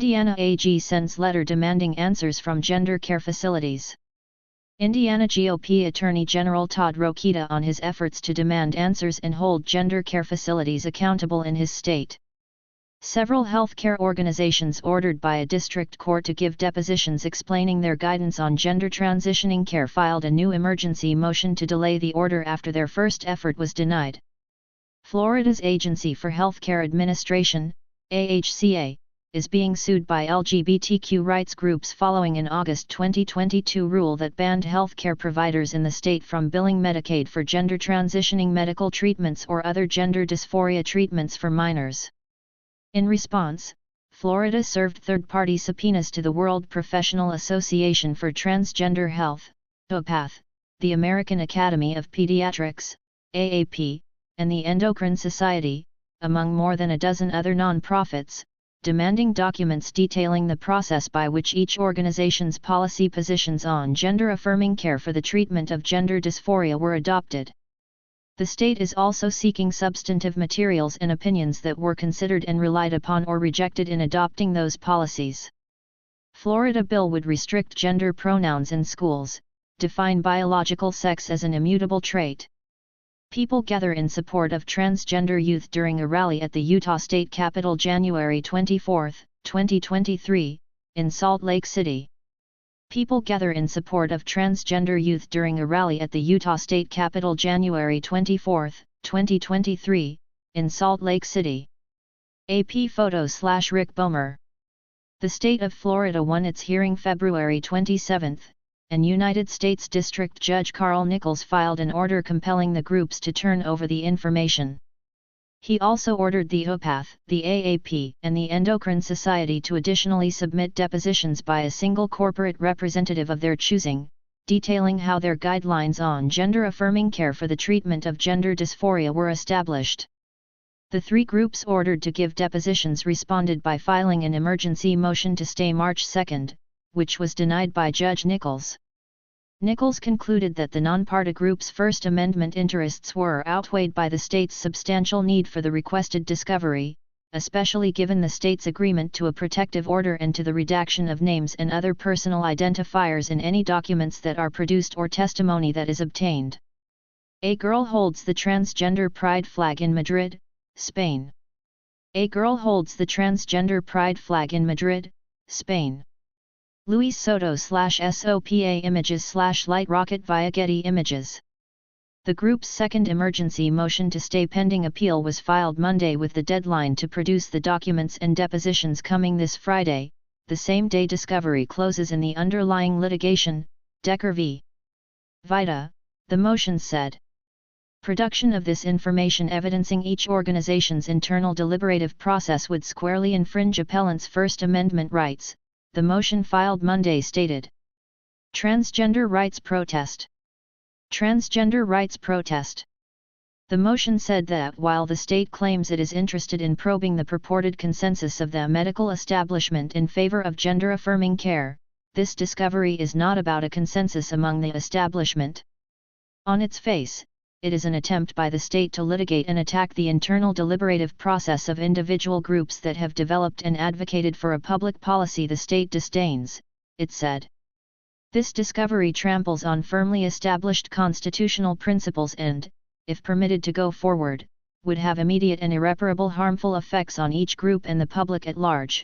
Indiana AG sends letter demanding answers from gender care facilities. Indiana GOP Attorney General Todd Rokita on his efforts to demand answers and hold gender care facilities accountable in his state. Several healthcare organizations ordered by a district court to give depositions explaining their guidance on gender transitioning care filed a new emergency motion to delay the order after their first effort was denied. Florida's Agency for Healthcare Administration, AHCA, is being sued by LGBTQ rights groups following an August 2022 rule that banned healthcare providers in the state from billing Medicaid for gender transitioning medical treatments or other gender dysphoria treatments for minors. In response, Florida served third-party subpoenas to the World Professional Association for Transgender Health, OPATH, the American Academy of Pediatrics, AAP, and the Endocrine Society, among more than a dozen other nonprofits, demanding documents detailing the process by which each organization's policy positions on gender-affirming care for the treatment of gender dysphoria were adopted. The state is also seeking substantive materials and opinions that were considered and relied upon or rejected in adopting those policies. Florida bill would restrict gender pronouns in schools, define biological sex as an immutable trait. People gather in support of transgender youth during a rally at the Utah State Capitol January 24, 2023, in Salt Lake City. People gather in support of transgender youth during a rally at the Utah State Capitol January 24, 2023, in Salt Lake City. AP photo/Rick Bomer. The state of Florida won its hearing February 27, and United States District Judge Carl Nichols filed an order compelling the groups to turn over the information. He also ordered the OPATH, the AAP, and the Endocrine Society to additionally submit depositions by a single corporate representative of their choosing, detailing how their guidelines on gender-affirming care for the treatment of gender dysphoria were established. The three groups ordered to give depositions responded by filing an emergency motion to stay March 2, which was denied by Judge Nichols. Nichols concluded that the non-party group's First Amendment interests were outweighed by the state's substantial need for the requested discovery, especially given the state's agreement to a protective order and to the redaction of names and other personal identifiers in any documents that are produced or testimony that is obtained. A girl holds the transgender pride flag in Madrid, Spain. A girl holds the transgender pride flag in Madrid, Spain. Luis Soto/SOPA images/light rocket via Getty Images. The group's second emergency motion to stay pending appeal was filed Monday with the deadline to produce the documents and depositions coming this Friday, the same day discovery closes in the underlying litigation, Decker v. Vita, the motion said. Production of this information evidencing each organization's internal deliberative process would squarely infringe appellants' First Amendment rights, the motion filed Monday stated. Transgender rights protest. Transgender rights protest. The motion said that while the state claims it is interested in probing the purported consensus of the medical establishment in favor of gender-affirming care, this discovery is not about a consensus among the establishment. On its face, it is an attempt by the state to litigate and attack the internal deliberative process of individual groups that have developed and advocated for a public policy the state disdains, it said. This discovery tramples on firmly established constitutional principles and, if permitted to go forward, would have immediate and irreparable harmful effects on each group and the public at large.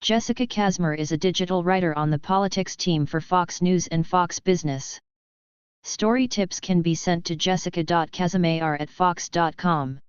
Jessica Kazmer is a digital writer on the politics team for Fox News and Fox Business. Story tips can be sent to jessica.kazmer@fox.com.